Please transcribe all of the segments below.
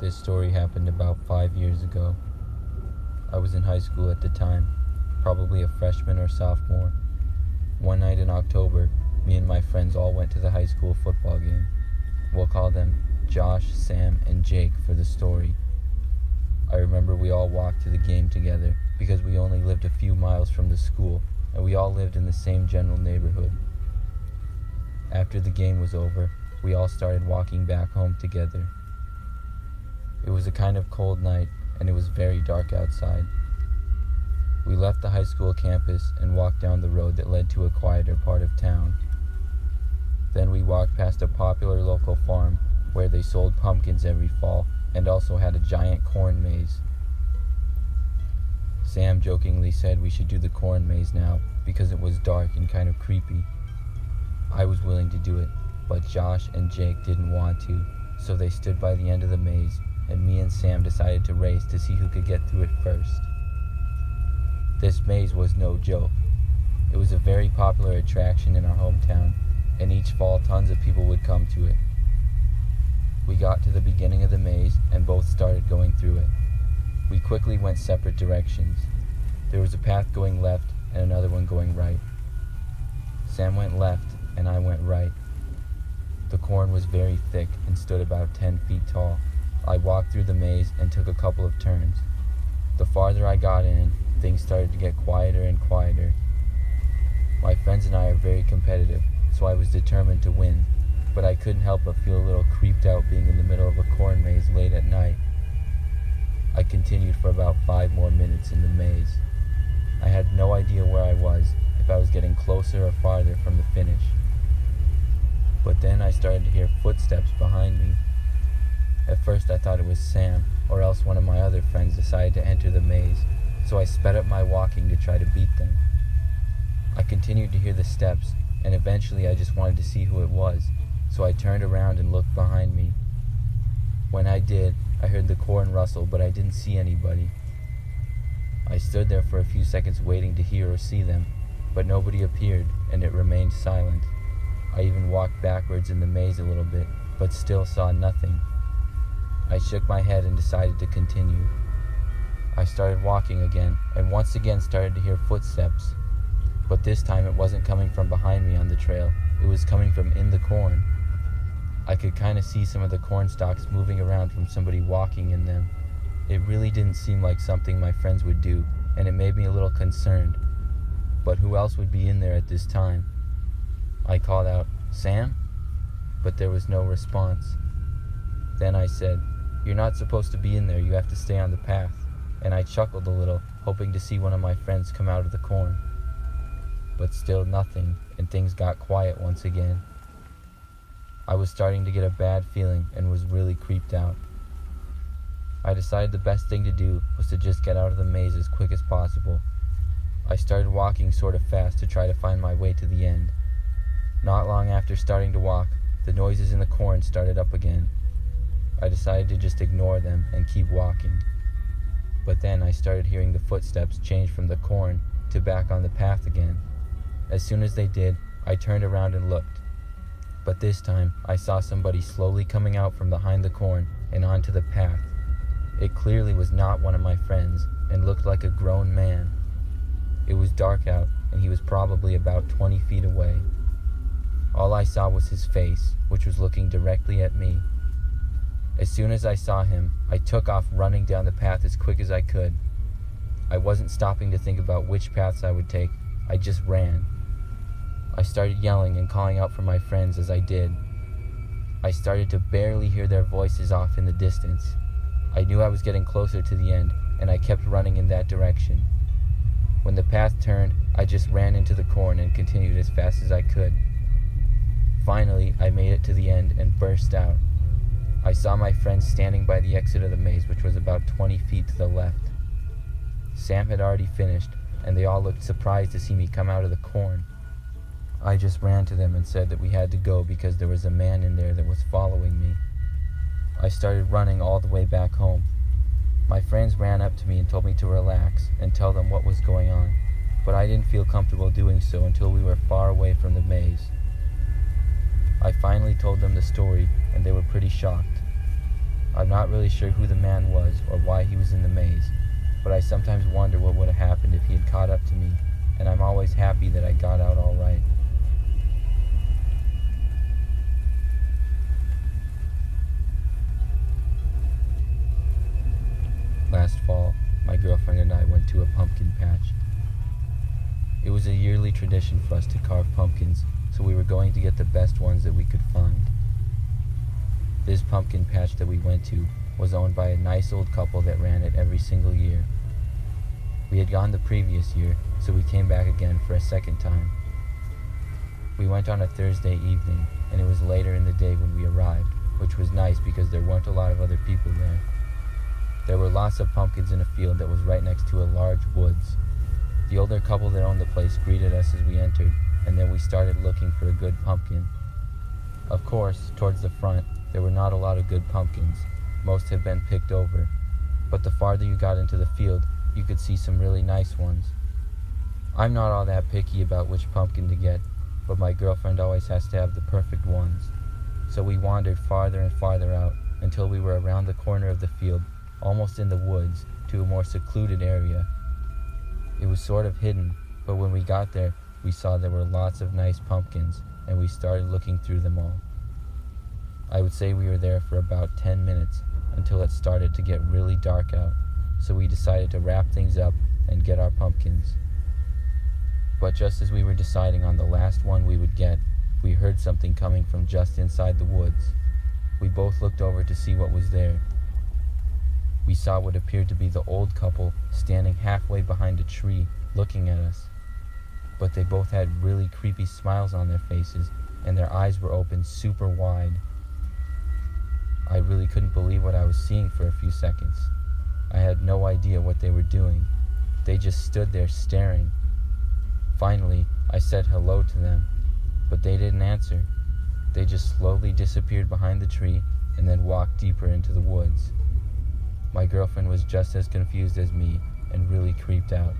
This story happened about 5 years ago. I was in high school at the time, probably a freshman or sophomore. One night in October, me and my friends all went to the high school football game. We'll call them Josh, Sam, and Jake for the story. I remember we all walked to the game together because we only lived a few miles from the school and we all lived in the same general neighborhood. After the game was over, we all started walking back home together. It was a kind of cold night and it was very dark outside. We left the high school campus and walked down the road that led to a quieter part of town. Then we walked past a popular local farm where they sold pumpkins every fall and also had a giant corn maze. Sam jokingly said we should do the corn maze now because it was dark and kind of creepy. I was willing to do it, but Josh and Jake didn't want to, so they stood by the end of the maze and me and Sam decided to race to see who could get through it first. This maze was no joke. It was a very popular attraction in our hometown, and each fall tons of people would come to it. We got to the beginning of the maze and both started going through it. We quickly went separate directions. There was a path going left and another one going right. Sam went left and I went right. The corn was very thick and stood about 10 feet tall. I walked through the maze and took a couple of turns. The farther I got in, things started to get quieter and quieter. My friends and I are very competitive, so I was determined to win, but I couldn't help but feel a little creeped out being in the middle of a corn maze late at night. I continued for about 5 more minutes in the maze. I had no idea where I was, if I was getting closer or farther from the finish. But then I started to hear footsteps behind me. At first I thought it was Sam, or else one of my other friends decided to enter the maze, so I sped up my walking to try to beat them. I continued to hear the steps, and eventually I just wanted to see who it was, so I turned around and looked behind me. When I did, I heard the corn rustle, but I didn't see anybody. I stood there for a few seconds waiting to hear or see them, but nobody appeared, and it remained silent. I even walked backwards in the maze a little bit, but still saw nothing. I shook my head and decided to continue. I started walking again, and once again started to hear footsteps. But this time it wasn't coming from behind me on the trail, it was coming from in the corn. I could kind of see some of the corn stalks moving around from somebody walking in them. It really didn't seem like something my friends would do, and it made me a little concerned. But who else would be in there at this time? I called out, "Sam?" But there was no response. Then I said, "You're not supposed to be in there, you have to stay on the path." And I chuckled a little, hoping to see one of my friends come out of the corn. But still nothing, and things got quiet once again. I was starting to get a bad feeling and was really creeped out. I decided the best thing to do was to just get out of the maze as quick as possible. I started walking sort of fast to try to find my way to the end. Not long after starting to walk, the noises in the corn started up again. I decided to just ignore them and keep walking. But then I started hearing the footsteps change from the corn to back on the path again. As soon as they did, I turned around and looked. But this time, I saw somebody slowly coming out from behind the corn and onto the path. It clearly was not one of my friends and looked like a grown man. It was dark out and he was probably about 20 feet away. All I saw was his face, which was looking directly at me. As soon as I saw him, I took off running down the path as quick as I could. I wasn't stopping to think about which paths I would take, I just ran. I started yelling and calling out for my friends as I did. I started to barely hear their voices off in the distance. I knew I was getting closer to the end, and I kept running in that direction. When the path turned, I just ran into the corn and continued as fast as I could. Finally, I made it to the end and burst out. I saw my friends standing by the exit of the maze, which was about 20 feet to the left. Sam had already finished, and they all looked surprised to see me come out of the corn. I just ran to them and said that we had to go because there was a man in there that was following me. I started running all the way back home. My friends ran up to me and told me to relax and tell them what was going on, but I didn't feel comfortable doing so until we were far away from the maze. I finally told them the story, and they were pretty shocked. I'm not really sure who the man was or why he was in the maze, but I sometimes wonder what would have happened if he had caught up to me, and I'm always happy that I got out all right. Last fall, my girlfriend and I went to a pumpkin patch. It was a yearly tradition for us to carve pumpkins, so we were going to get the best ones that we could find. This pumpkin patch that we went to was owned by a nice old couple that ran it every single year. We had gone the previous year, so we came back again for a second time. We went on a Thursday evening, and it was later in the day when we arrived, which was nice because there weren't a lot of other people there. There were lots of pumpkins in a field that was right next to a large woods. The older couple that owned the place greeted us as we entered, and then we started looking for a good pumpkin. Of course, towards the front, there were not a lot of good pumpkins. Most had been picked over. But the farther you got into the field, you could see some really nice ones. I'm not all that picky about which pumpkin to get, but my girlfriend always has to have the perfect ones. So we wandered farther and farther out until we were around the corner of the field, almost in the woods, to a more secluded area. It was sort of hidden, but when we got there, we saw there were lots of nice pumpkins, and we started looking through them all. I would say we were there for about 10 minutes until it started to get really dark out, so we decided to wrap things up and get our pumpkins. But just as we were deciding on the last one we would get, we heard something coming from just inside the woods. We both looked over to see what was there. We saw what appeared to be the old couple standing halfway behind a tree, looking at us. But they both had really creepy smiles on their faces, and their eyes were open super wide. I really couldn't believe what I was seeing for a few seconds. I had no idea what they were doing. They just stood there staring. Finally, I said hello to them, but they didn't answer. They just slowly disappeared behind the tree and then walked deeper into the woods. My girlfriend was just as confused as me and really creeped out.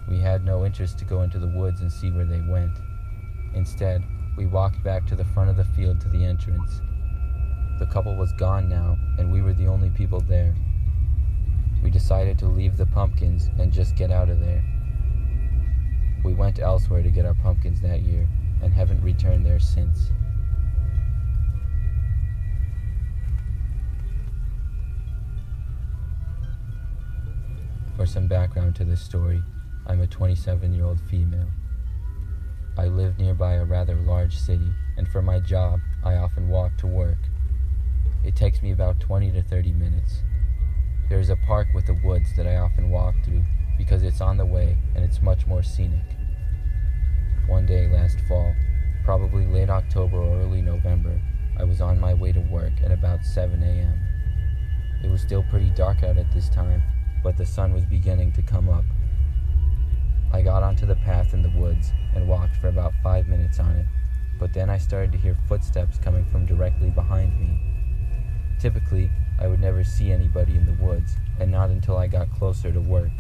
We had no interest to go into the woods and see where they went. Instead, we walked back to the front of the field to the entrance. The couple was gone now, and we were the only people there. We decided to leave the pumpkins and just get out of there. We went elsewhere to get our pumpkins that year and haven't returned there since. For some background to this story, I'm a 27-year-old female. I live nearby a rather large city, and for my job, I often walk to work. It takes me about 20 to 30 minutes. There is a park with the woods that I often walk through because it's on the way and it's much more scenic. One day last fall, probably late October or early November, I was on my way to work at about 7 a.m. It was still pretty dark out at this time, but the sun was beginning to come up. I got onto the path in the woods and walked for about 5 minutes on it, but then I started to hear footsteps coming from directly behind me. Typically, I would never see anybody in the woods, and not until I got closer to work.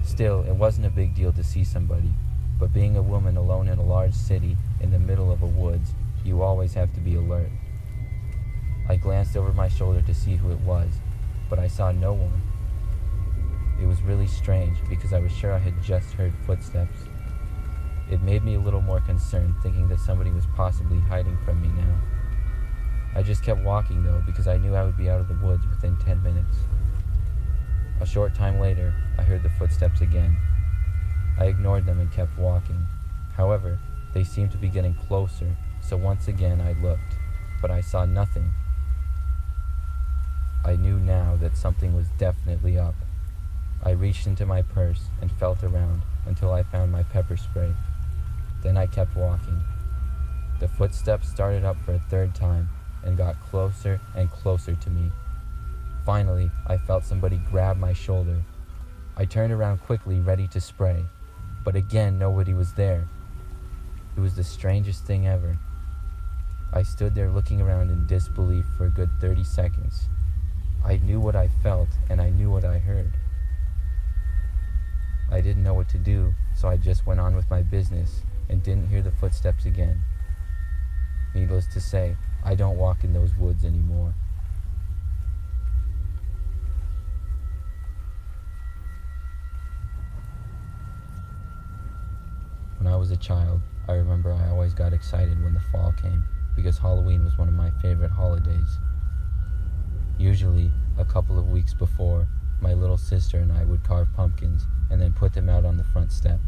Still, it wasn't a big deal to see somebody, but being a woman alone in a large city in the middle of a woods, you always have to be alert. I glanced over my shoulder to see who it was, but I saw no one. It was really strange because I was sure I had just heard footsteps. It made me a little more concerned, thinking that somebody was possibly hiding from me now. I just kept walking though because I knew I would be out of the woods within 10 minutes. A short time later, I heard the footsteps again. I ignored them and kept walking. However, they seemed to be getting closer, so once again I looked, but I saw nothing. I knew now that something was definitely up. I reached into my purse and felt around until I found my pepper spray. Then I kept walking. The footsteps started up for a third time and got closer and closer to me. Finally, I felt somebody grab my shoulder. I turned around quickly, ready to spray, but again nobody was there. It was the strangest thing ever. I stood there looking around in disbelief for a good 30 seconds. I knew what I felt and I knew what I heard. I didn't know what to do, so I just went on with my business and didn't hear the footsteps again. Needless to say, I don't walk in those woods anymore. was a child, I remember I always got excited when the fall came because Halloween was one of my favorite holidays. Usually, a couple of weeks before, my little sister and I would carve pumpkins and then put them out on the front step.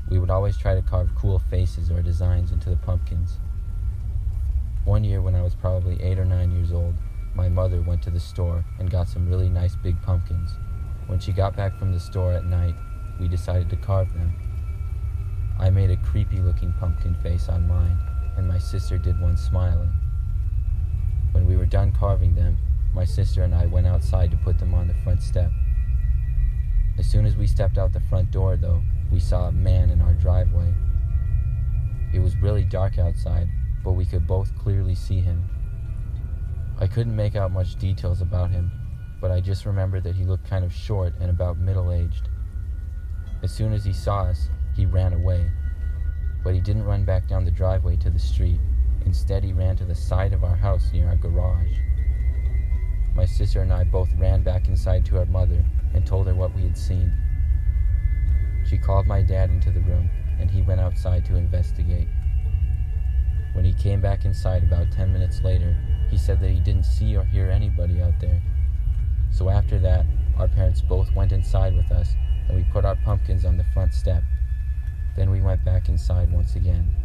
We would always try to carve cool faces or designs into the pumpkins. One year when I was probably 8 or 9 years old, my mother went to the store and got some really nice big pumpkins. When she got back from the store at night, we decided to carve them. I made a creepy looking pumpkin face on mine, and my sister did one smiling. When we were done carving them, my sister and I went outside to put them on the front step. As soon as we stepped out the front door, though, we saw a man in our driveway. It was really dark outside, but we could both clearly see him. I couldn't make out much details about him, but I just remember that he looked kind of short and about middle-aged. As soon as he saw us, he ran away. But he didn't run back down the driveway to the street. Instead, he ran to the side of our house near our garage. My sister and I both ran back inside to our mother and told her what we had seen. She called my dad into the room, and he went outside to investigate. When he came back inside about 10 minutes later, he said that he didn't see or hear anybody out there. So after that, our parents both went inside with us, and we put our pumpkins on the front step. Then we went back inside once again.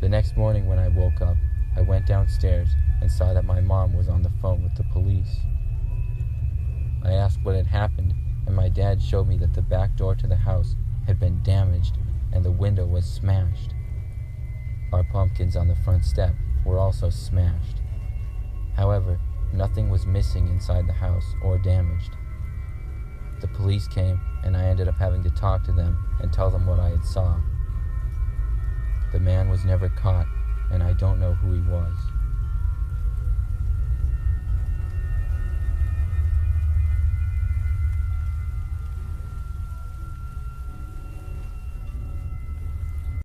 The next morning when I woke up, I went downstairs and saw that my mom was on the phone with the police. I asked what had happened, and my dad showed me that the back door to the house had been damaged and the window was smashed. Our pumpkins on the front step were also smashed. However, nothing was missing inside the house or damaged. The police came, and I ended up having to talk to them and tell them what I had saw. The man was never caught, and I don't know who he was.